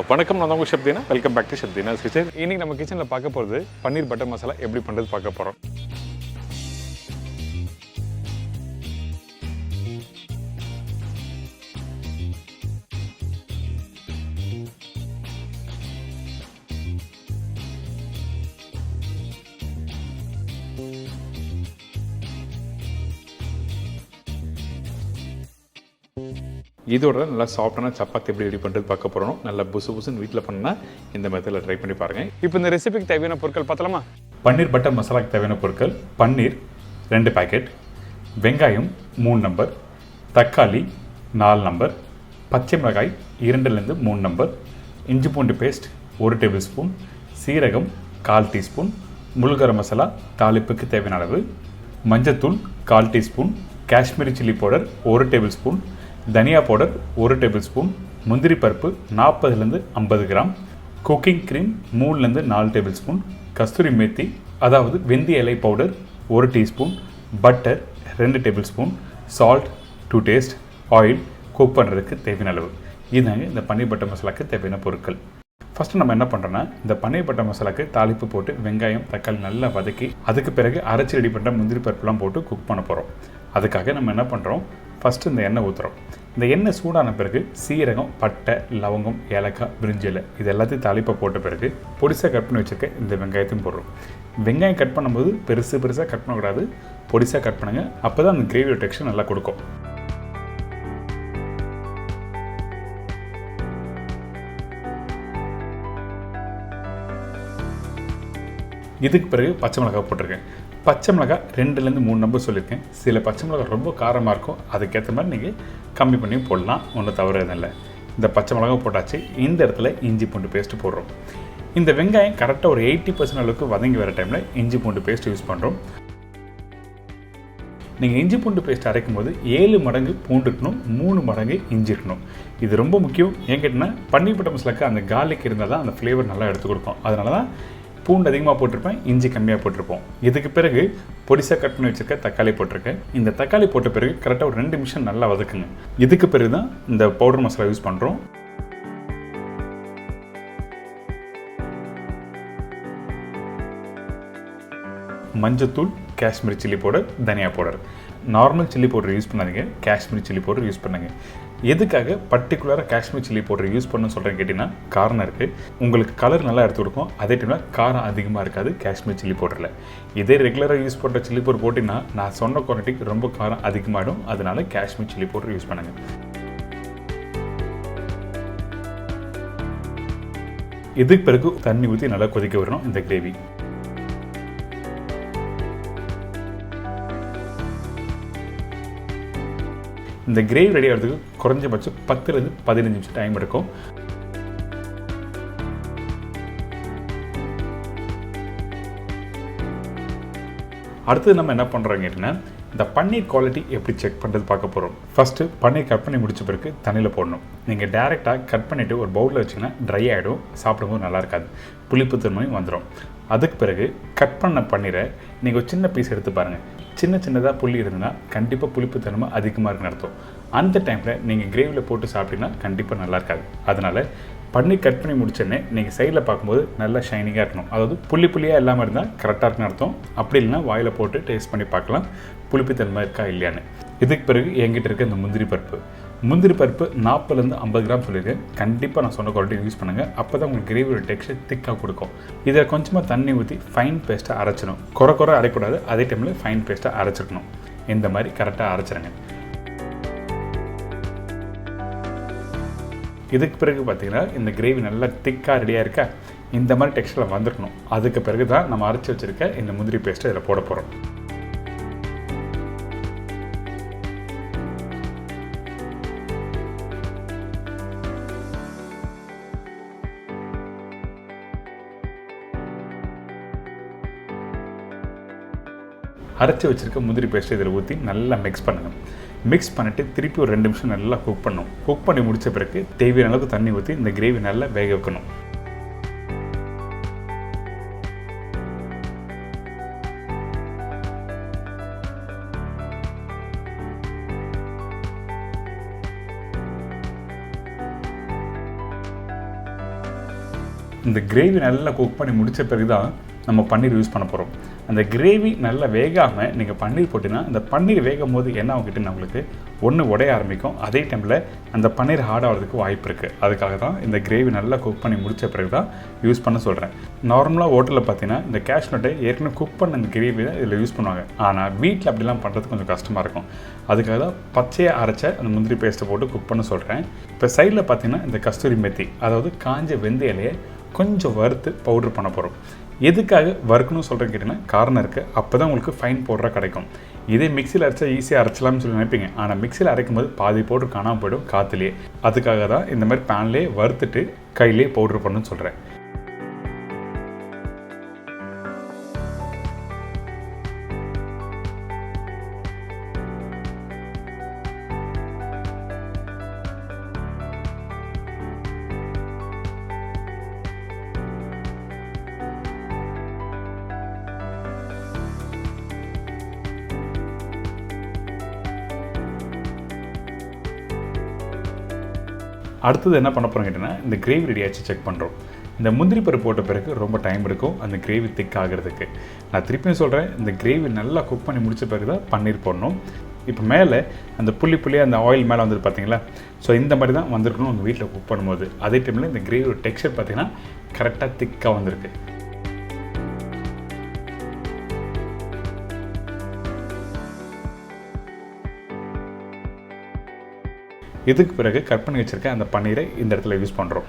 வணக்கம், நான் உங்கள் Deena. Welcome back to Deena's Kitchen. இன்னைக்கு நம்ம கிச்சனில் பார்க்க போகிறது பன்னீர் பட்டர் மசாலா எப்படி பண்ணுறது பார்க்க போகிறோம். இதோட நல்லா சாஃப்டான சப்பாத்தி எப்படி ரெடி பண்ணுறது பார்க்க போகிறோம். நல்லா புசுன்னு வீட்டில் பண்ணால் இந்த மெத்தடில் ட்ரை பண்ணி பாருங்கள். இப்போ இந்த ரெசிபிக்கு தேவையான பொருட்கள் பார்த்தலாமா? பன்னீர் பட்டர் மசாலாக்கு தேவையான பொருட்கள்: பன்னீர் 2 பாக்கெட், வெங்காயம் 3 நம்பர், தக்காளி 4 நம்பர், பச்சை மிளகாய் 2லேருந்து 3 நம்பர், இஞ்சி பூண்டு பேஸ்ட் 1 டேபிள் ஸ்பூன், சீரகம் 1/4 டீஸ்பூன், கரம் மசாலா தாளிப்புக்கு தேவையான அளவு, மஞ்சத்தூள் 1/4 teaspoon, Kashmiri chilli powder 1 tablespoon, தனியா பவுடர் 1 டேபிள் ஸ்பூன், முந்திரி பருப்பு 40லேருந்து 50 கிராம், குக்கிங் க்ரீம் 3லேருந்து 4 டேபிள் ஸ்பூன், கஸ்தூரி மேத்தி அதாவது வெந்தய இலை powder 1 teaspoon, butter 2 tablespoon, salt to taste, oil cook பண்ணுறதுக்கு தேவையான அளவு. இதுதாங்க இந்த பன்னீர் பட்டர் மசாலாவுக்கு தேவையான பொருட்கள். ஃபஸ்ட்டு நம்ம என்ன பண்ணுறோன்னா, இந்த பன்னீர் பட்டர் மசாலாவுக்கு தாளிப்பு போட்டு வெங்காயம் தக்காளி நல்லா வதக்கி அதுக்கு பிறகு அரைச்சி ரெடி பண்ணுற முந்திரி பருப்புலாம் போட்டு குக் பண்ண போகிறோம். அதுக்காக நம்ம என்ன பண்ணுறோம், ஃபஸ்ட்டு இந்த எண்ணெய் ஊற்றுறோம். இந்த எண்ணெய் சூடான பிறகு சீரகம், பட்டை, லவங்கம், ஏலக்காய், பிரிஞ்சி இலை இது எல்லாத்தையும் தாளிப்பை போட்ட பிறகு பொடிசாக கட் பண்ணி வச்சுருக்க இந்த வெங்காயத்தையும் போடுறோம். வெங்காயம் கட் பண்ணும்போது பெருசாக கட் பண்ணக்கூடாது, பொடிசாக கட் பண்ணுங்கள். அப்போ தான் அந்த கிரேவியோட டெக்ஸ்சர் நல்லா கொடுக்கும். இதுக்கு பிறகு பச்சை மிளகாய் போட்டிருக்கேன். பச்சை மிளகாய் 2லேருந்து 3 நம்பர் சொல்லியிருக்கேன். சில பச்சை மிளகாய் ரொம்ப காரமாக இருக்கும், அதுக்கேற்ற மாதிரி நீங்கள் கம்மி பண்ணி போடலாம், ஒன்றும் தவறு எதுவும் இல்லை. இந்த பச்சை மிளகாய் போட்டாச்சு. இந்த இடத்துல இஞ்சி பூண்டு பேஸ்ட்டு போடுறோம். இந்த வெங்காயம் கரெக்டாக ஒரு 80% அளவுக்கு வதங்கி வர டைமில் இஞ்சி பூண்டு பேஸ்ட் யூஸ் பண்ணுறோம். நீங்கள் இஞ்சி பூண்டு பேஸ்ட் அரைக்கும் போது 7 மடங்கு பூண்டு இருக்கணும், 3 மடங்கு இஞ்சி இருக்கணும். இது ரொம்ப முக்கியம். ஏன் கேட்டிங்கன்னா பன்னீர் பட்டர் மசாலாக்கு அந்த கார்லிக் இருந்தால் தான் அந்த ஃப்ளேவர் நல்லா எடுத்து கொடுக்கும். அதனால தான் பூண்டு அதிகமாக போட்டிருப்பேன், இஞ்சி கம்மியாக போட்டிருப்போம். இதுக்கு பிறகு பொடிசாக கட் பண்ணி வச்சுருக்க தக்காளி போட்டிருக்கேன். இந்த தக்காளி போட்ட பிறகு கரெக்டாக ஒரு 2 நிமிஷம் நல்லா வதக்குங்க. இதுக்கு பிறகு தான் இந்த பவுடர் மசாலா யூஸ் பண்ணுறோம். மஞ்சத்தூள், காஷ்மீரி சில்லி பவுடர், தனியா powder. Normal chilli powder use பண்ணாதீங்க, காஷ்மீரி சில்லி பவுடர் யூஸ் பண்ணுங்கள். எதுக்காக பர்டிகுலராக காஷ்மீரி சில்லி பவுடர் யூஸ் பண்ணணும்னு சொல்கிறேன்னு கேட்டிங்கன்னா காரணம் இருக்குது. உங்களுக்கு கலர் நல்லா எடுத்து கொடுக்கும், அதே டைமில் காரம் அதிகமாக இருக்காது காஷ்மீரி சில்லி பவுடரில். இதே ரெகுலராக யூஸ் பண்ணுற சில்லி பவுடர் போட்டிங்கன்னா நான் சொன்ன குவான்டிட்டிக்கு ரொம்ப காரம் அதிகமாகிடும். அதனால காஷ்மீரி சில்லி பவுடர் யூஸ் பண்ணுங்கள். இதுக்கு பிறகு தண்ணி ஊற்றி நல்லா கொதிக்க வரணும் இந்த கிரேவி. இந்த கிரேவி ரெடி ஆகிறதுக்கு குறைஞ்சபட்சம் 10லேருந்து 15 நிமிஷம் டைம் எடுக்கும். அடுத்தது நம்ம என்ன பண்ணுறோம் கேட்டிங்கன்னா, இந்த பன்னீர் குவாலிட்டி எப்படி செக் பண்ணுறது பார்க்க போகிறோம். ஃபஸ்ட்டு பன்னீர் கட் பண்ணி முடிச்ச பிறகு தண்ணியில் போடணும். நீங்கள் டேரெக்டாக கட் பண்ணிவிட்டு ஒரு பவுலில் வச்சிங்கன்னா ட்ரை ஆகிடும், சாப்பிடும்போது நல்லா இருக்காது, புளிப்பு தன்மையும் வந்துடும். அதுக்கு பிறகு கட் பண்ண பன்னீரை நீங்கள் ஒரு சின்ன பீஸ் எடுத்து பாருங்கள். சின்னதாக புள்ளி இருந்ததுன்னா கண்டிப்பாக புளிப்பு தன்மை அதிகமாக இருக்குன்னு அர்த்தம். அந்த டைமில் நீங்கள் கிரேவியில் போட்டு சாப்பிட்டீங்கன்னா கண்டிப்பாக நல்லா இருக்காது. அதனால் பன்னீர் கட் பண்ணி முடிச்சோடனே நீங்கள் சைடில் பார்க்கும்போது நல்லா ஷைனிங்காக இருக்கணும். அதாவது புள்ளியாக இல்லாமல் இருந்தால் கரெக்டாக இருக்குன்னு அர்த்தம். அப்படி இல்லைன்னா வாயில் போட்டு டேஸ்ட் பண்ணி பார்க்கலாம் புளிப்பு தன்மை இருக்கா இல்லையான்னு. இதுக்கு பிறகு என்கிட்ட இருக்க இந்த முந்திரி பருப்பு 40லேருந்து 50 கிராம் சொல்லியிருக்கேன். கண்டிப்பாக நான் சொன்ன குவாலிட்டி யூஸ் பண்ணுங்கள். அப்போ தான் உங்களுக்கு கிரேவியோட டெக்ஸ்சர் திக்காக கொடுக்கும். இதில் கொஞ்சமாக தண்ணி ஊற்றி ஃபைன் பேஸ்ட்டாக அரைச்சிடணும். குறை அரைக்கூடாது, அதே டைமில் ஃபைன் பேஸ்ட்டாக அரைச்சிடணும். இந்த மாதிரி கரெக்டாக அரைச்சிடுங்க. இதுக்கு பிறகு பார்த்தீங்கன்னா இந்த கிரேவி நல்லா திக்காக ரெடியாக இருக்கா, இந்த மாதிரி டெக்ஸ்சரில் வந்துருக்கணும். அதுக்கு பிறகு தான் நம்ம அரைச்சி வச்சுருக்க இந்த முந்திரி பேஸ்ட்டை இதில் போட போகிறோம். அரைச்சி வச்சுருக்க முந்திரி பேஸ்ட்டை இதில் ஊற்றி நல்லா மிக்ஸ் பண்ணுங்கள். மிக்ஸ் பண்ணிவிட்டு திருப்பி ஒரு 2 நிமிஷம் நல்லா குக் பண்ணணும். குக் பண்ணி முடித்த பிறகு தேவையான அளவுக்கு தண்ணி ஊற்றி இந்த கிரேவி நல்லா வேக வைக்கணும். இந்த கிரேவி நல்லா குக் பண்ணி முடித்த பிறகு தான் நம்ம பன்னீர் யூஸ் பண்ண போகிறோம். அந்த கிரேவி நல்லா வேகாமல் நீங்கள் பன்னீர் போட்டிங்கன்னா அந்த பன்னீர் வேகும் போது என்ன ஆகிட்டுன்னா உங்களுக்கு ஒன்று உடைய ஆரம்பிக்கும். அதே டைமில் அந்த பன்னீர் ஹார்ட் ஆகிறதுக்கு வாய்ப்பு இருக்குது. அதுக்காக தான் இந்த கிரேவி நல்லா குக் பண்ணி முடித்த பிறகு தான் யூஸ் பண்ண சொல்கிறேன். நார்மலாக ஹோட்டலில் பார்த்தீங்கன்னா இந்த கேஷ்யூ நட்டை ஏற்கனவே குக் பண்ண அந்த கிரேவி தான் இதில் யூஸ் பண்ணுவாங்க. ஆனால் வீட்டில் அப்படிலாம் பண்ணுறது கொஞ்சம் கஷ்டமாக இருக்கும். அதுக்காக தான் பச்சையாக அரைச்ச அந்த முந்திரி பேஸ்ட்டை போட்டு குக் பண்ண சொல்கிறேன். இப்போ சைடில் பார்த்தீங்கன்னா இந்த கஸ்தூரி மெத்தி, அதாவது காஞ்ச வெந்தய இலையை கொஞ்சம் வறுத்து பவுட்ரு பண்ண போகிறோம். எதுக்காக வறுக்கணும்னு சொல்கிறேன்னு கேட்டிங்கன்னா காரணம் இருக்குது. அப்போ தான் உங்களுக்கு ஃபைன் பவுடராக கிடைக்கும். இதே மிக்சியில் அரைச்சா ஈஸியாக அரைச்சலாம்னு சொல்லி நினைப்பீங்க. ஆனால் மிக்சியில் அரைக்கும் போது பாதி பவுட்ரு காணாமல் போய்டும் காற்றுலேயே. அதுக்காக தான் இந்த மாதிரி பேன்லேயே வறுத்துட்டு கையிலே பவுட்ரு பண்ணணும்னு சொல்கிறேன். அடுத்தது என்ன பண்ண போகிறோம் கேட்டிங்கன்னா இந்த கிரேவி ரெடியாச்சு செக் பண்ணுறோம். இந்த முந்திரி பருப்பு போட்ட பிறகு ரொம்ப டைம் எடுக்கும் அந்த கிரேவி திக் ஆகிறதுக்கு. நான் திருப்பியும் சொல்கிறேன், இந்த கிரேவி நல்லா குக் பண்ணி முடித்த பிறகு தான் பன்னீர் போடணும். இப்போ மேலே அந்த புள்ளியாக அந்த ஆயில் மேலே வந்துட்டு பார்த்தீங்களா, ஸோ இந்த மாதிரி தான் வந்திருக்கணும் உங்கள் வீட்டில் குக் பண்ணும்போது. அதே டைமில் இந்த கிரேவியோட டெக்ஸ்சர் பார்த்தீங்கன்னா கரெக்டாக திக்காக வந்திருக்கு. இதுக்கு பிறகு கட் பண்ணி வச்சுருக்க அந்த பன்னீரை இந்த இடத்துல யூஸ் பண்ணுறோம்.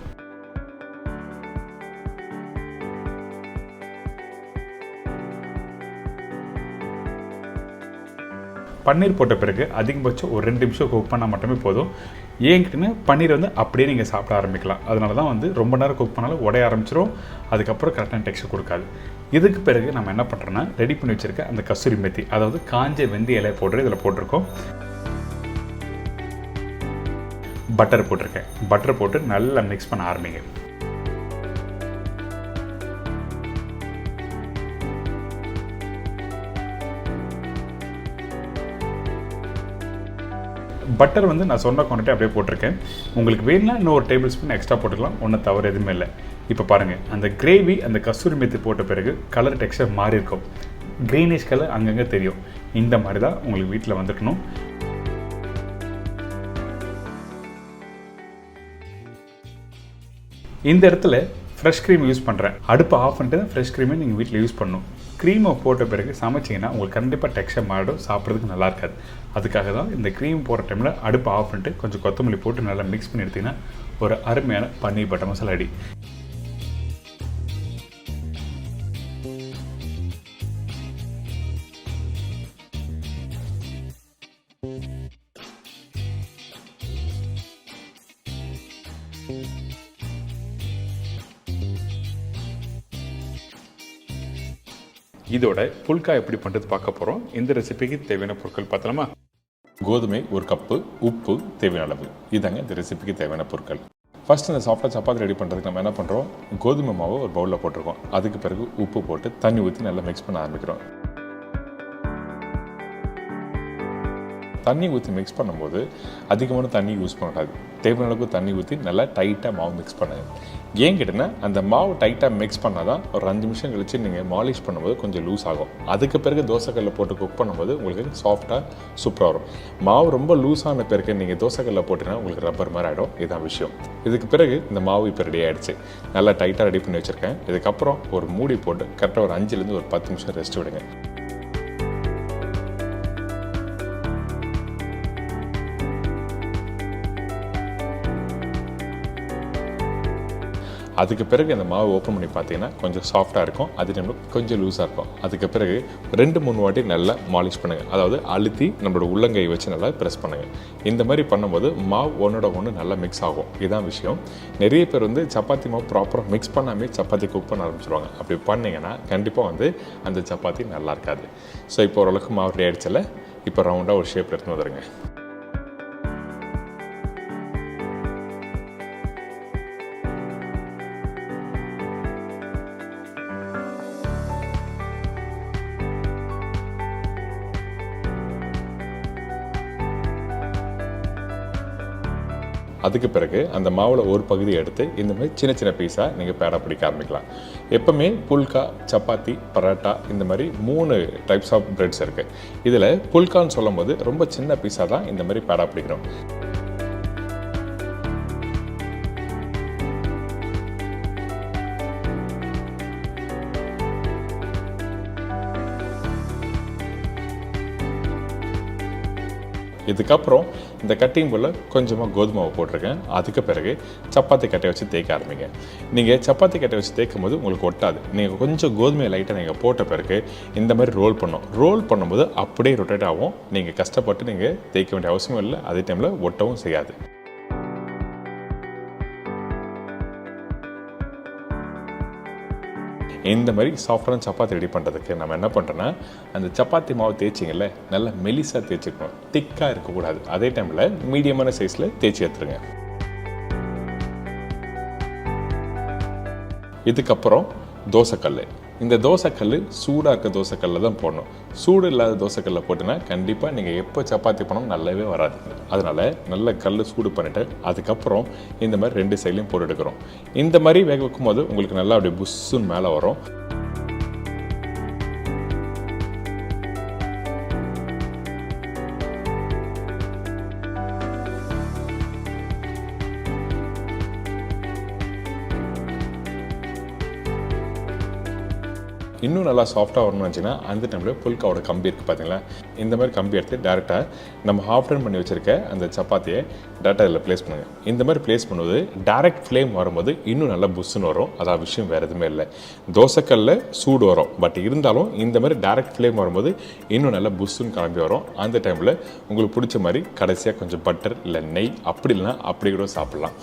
பன்னீர் போட்ட பிறகு அதிகபட்சம் ஒரு 2 நிமிஷம் குக் பண்ணால் மட்டுமே போதும். ஏங்கிட்டேன்னா பன்னீர் அப்படியே நீங்கள் சாப்பிட ஆரம்பிக்கலாம். அதனால தான் ரொம்ப நேரம் குக் பண்ணாலும் உடைய ஆரம்பிச்சிடும். அதுக்கப்புறம் கரெக்டான டெக்ஸ்சர் கொடுக்காது. இதுக்கு பிறகு நம்ம என்ன பண்ணுறோன்னா ரெடி பண்ணி வச்சுருக்க அந்த கஸ்தூரி மெத்தி, அதாவது காஞ்ச வெந்தய இலை போடுற இதில் போட்டிருக்கோம். பட்டர் போட்டிருக்கேன். பட்டர் போட்டு நல்லா மிக்ஸ் பண்ண ஆரம்பிங்க. பட்டர் நான் சொன்ன குவான்டிட்டி அப்படியே போட்டிருக்கேன். உங்களுக்கு வேணும்னா இன்னொரு டேபிள் ஸ்பூன் எக்ஸ்ட்ரா போட்டுக்கலாம். ஒன்றும் தவறு எதுவுமே இல்லை. இப்போ பாருங்கள், அந்த கிரேவி அந்த கஸ்தூரி மெத்தி போட்ட பிறகு கலர் டெக்ஸ்சர் மாறி இருக்கும். க்ரீனிஷ் கலர் அங்கங்கே தெரியும். இந்த மாதிரி தான் உங்களுக்கு வீட்டில் வந்துக்கணும். இந்த இடத்துல ஃப்ரெஷ் க்ரீம் யூஸ் பண்ணுறேன். அடுப்பு ஆஃப் பண்ணிட்டு தான் ஃப்ரெஷ் க்ரீமை நீங்கள் வீட்டில் யூஸ் பண்ணணும். க்ரீமை போட்ட பிறகு சமைச்சிங்கன்னா உங்களுக்கு கண்டிப்பாக டெக்ஸ்சர் மாறிடும், சாப்பிட்றதுக்கு நல்லா இருக்காது. அதுக்காக தான் இந்த க்ரீம் போடுற டைமில் அடுப்பு ஆஃப் பண்ணிட்டு கொஞ்சம் கொத்தமல்லி போட்டு நல்லா மிக்ஸ் பண்ணி எடுத்திங்கன்னா ஒரு அருமையான பன்னீர் பட்டர் மசாலா ரெடி. இதோட புல்கா எப்படி பண்ணுறது பார்க்க போகிறோம். இந்த ரெசிபிக்கு தேவையான பொருட்கள் பார்த்தலாமா? கோதுமை 1 கப்பு, உப்பு தேவையான அளவு. இதாங்க இந்த ரெசிபிக்கு தேவையான பொருட்கள். ஃபர்ஸ்ட் இந்த சாஃப்டாக சப்பாத்தி ரெடி பண்ணுறதுக்கு நம்ம என்ன பண்ணுறோம், கோதுமை மாவை ஒரு பவுலில் போட்டிருக்கோம். அதுக்கு பிறகு உப்பு போட்டு தண்ணி ஊற்றி நல்லா மிக்ஸ் பண்ண ஆரம்பிக்கிறோம். தண்ணி ஊற்றி மிக்ஸ் பண்ணும்போது அதிகமான தண்ணி யூஸ் பண்ணக்கூடாது. தேவையான அளவுக்கு தண்ணி ஊற்றி நல்லா டைட்டாக மாவு மிக்ஸ் பண்ணுங்கள். ஏன் கேட்டிங்கன்னா அந்த மாவு டைட்டாக மிக்ஸ் பண்ணால் தான் ஒரு 5 நிமிஷம் கழித்து நீங்கள் மாலிஷ் பண்ணும்போது கொஞ்சம் லூஸ் ஆகும். அதுக்கு பிறகு தோசைக்கல்லில் போட்டு குக் பண்ணும்போது உங்களுக்கு சாஃப்டாக சூப்பராக வரும். மாவு ரொம்ப லூஸான பிறகு நீங்கள் தோசைக்கல்லில் போட்டிங்கன்னா உங்களுக்கு ரப்பர் மாதிரி ஆகிடும். இதுதான் விஷயம். இதுக்கு பிறகு இந்த மாவு இப்போ ரெடி ஆகிடுச்சு. நல்லா டைட்டாக ரெடி பண்ணி வச்சுருக்கேன். இதுக்கப்புறம் ஒரு மூடி போட்டு கரெக்டாக ஒரு 5லேருந்து ஒரு 10 நிமிஷம் ரெஸ்ட் விடுங்க. அதுக்கு பிறகு அந்த மாவு ஓப்பன் பண்ணி பார்த்தீங்கன்னா கொஞ்சம் சாஃப்டாக இருக்கும். அதே டைமில் கொஞ்சம் லூஸாக இருக்கும். அதுக்கு பிறகு 2-3 வாட்டி நல்லா மாலிஷ் பண்ணுங்கள். அதாவது அழுத்தி நம்மளோட உள்ளங்கை வச்சு நல்லா ப்ரெஸ் பண்ணுங்கள். இந்த மாதிரி பண்ணும்போது மாவு ஒன்றோட ஒன்று நல்லா மிக்ஸ் ஆகும். இதுதான் விஷயம். நிறைய பேர் சப்பாத்தி மாவு ப்ராப்பராக மிக்ஸ் பண்ணாமல் சப்பாத்தி குக் பண்ண ஆரம்பிச்சிருவாங்க. அப்படி பண்ணிங்கன்னா கண்டிப்பாக அந்த சப்பாத்தி நல்லா இருக்காது. ஸோ இப்போ ஓரளவுக்கு மாவு ரெடி ஆகிடுச்சில்ல, இப்போ ரவுண்டாக ஒரு ஷேப் எடுத்துன்னு வந்துடுங்க. அதுக்கு பிறகு அந்த மாவில் ஒரு பகுதியை எடுத்து இந்த மாதிரி சின்ன சின்ன பீஸாக நீங்கள் பேடா பிடிக்க ஆரம்பிக்கலாம். எப்பவுமே புல்கா, சப்பாத்தி, பரோட்டா இந்த மாதிரி 3 டைப்ஸ் ஆஃப் பிரெட்ஸ் இருக்குது. இதில் புல்கான்னு சொல்லும் போது ரொம்ப சின்ன பீஸாக தான் இந்த மாதிரி பேடா பிடிக்கணும். இதுக்கப்புறம் இந்த கட்டிங் போல் கொஞ்சமாக கோதுமாவை போட்டிருக்கேன். அதுக்கு பிறகு சப்பாத்தி கட்டையை வச்சு தேய்க்க ஆரம்பிங்க. நீங்கள் சப்பாத்தி கட்டையை வச்சு தேய்க்கும் போது உங்களுக்கு ஒட்டாது. நீங்கள் கொஞ்சம் கோதுமையை லைட்டாக நீங்கள் போட்ட பிறகு இந்த மாதிரி ரோல் பண்ணும்போது அப்படியே ரொட்டேட் ஆகும். நீங்கள் கஷ்டப்பட்டு நீங்கள் தேய்க்க வேண்டிய அவசியம் இல்லை. அதே டைமில் ஒட்டவும் செய்யாது. இந்த மாதிரி சாஃப்டான சப்பாத்தி ரெடி பண்ணுறதுக்கு நம்ம என்ன பண்ணுறோன்னா, அந்த சப்பாத்தி மாவு தேய்ச்சிங்கல்ல, நல்லா மெலிசாக தேய்ச்சிக்கணும். திக்காக இருக்கக்கூடாது. அதே டைமில் மீடியமான சைஸில் தேய்ச்சி எடுத்துருங்க. இதுக்கப்புறம் தோசைக்கல். இந்த தோசைக்கல் சூடாக இருக்க தோசைக்கல்ல தான் போடணும். சூடு இல்லாத தோசைக்கல்ல போட்டுன்னா கண்டிப்பாக நீங்கள் எப்போ சப்பாத்தி பண்ணணும் நல்லாவே வராது. அதனால் நல்ல கல் சூடு பண்ணிவிட்டு அதுக்கப்புறம் இந்த மாதிரி 2 சைட்லையும் போட்டு எடுக்கிறோம். இந்த மாதிரி வேக வைக்கும் போது உங்களுக்கு நல்லா அப்படியே புஷ்ஷுன்னு மேலே வரும். இன்னும் நல்லா சாஃப்டாக வரணும்னு வச்சுன்னா அந்த டைமில் புல்காவோட கம்பி இருக்குது பார்த்தீங்களா, இந்த மாதிரி கம்பி எடுத்து டேரெக்டாக நம்ம ஹாஃப் டன் பண்ணி வச்சுருக்க அந்த சப்பாத்தியை டேரெக்டாக இதில் ப்ளேஸ் பண்ணுங்கள். இந்த மாதிரி ப்ளேஸ் பண்ணும்போது டேரெக்ட் ஃப்ளேம் வரும்போது இன்னும் நல்லா புஷ்ஷுன்னு வரும். அதான் விஷயம், வேறு எதுவுமே இல்லை. தோசைக்கல்ல சூடு வரும், பட் இருந்தாலும் இந்த மாதிரி டேரெக்ட் ஃப்ளேம் வரும்போது இன்னும் நல்லா புஷ்ஷுன்னு கிளம்பி வரும். அந்த டைமில் உங்களுக்கு பிடிச்ச மாதிரி கடைசியாக கொஞ்சம் பட்டர் இல்லை நெய், அப்படி இல்லைன்னா அப்படி கூட சாப்பிட்லாம்.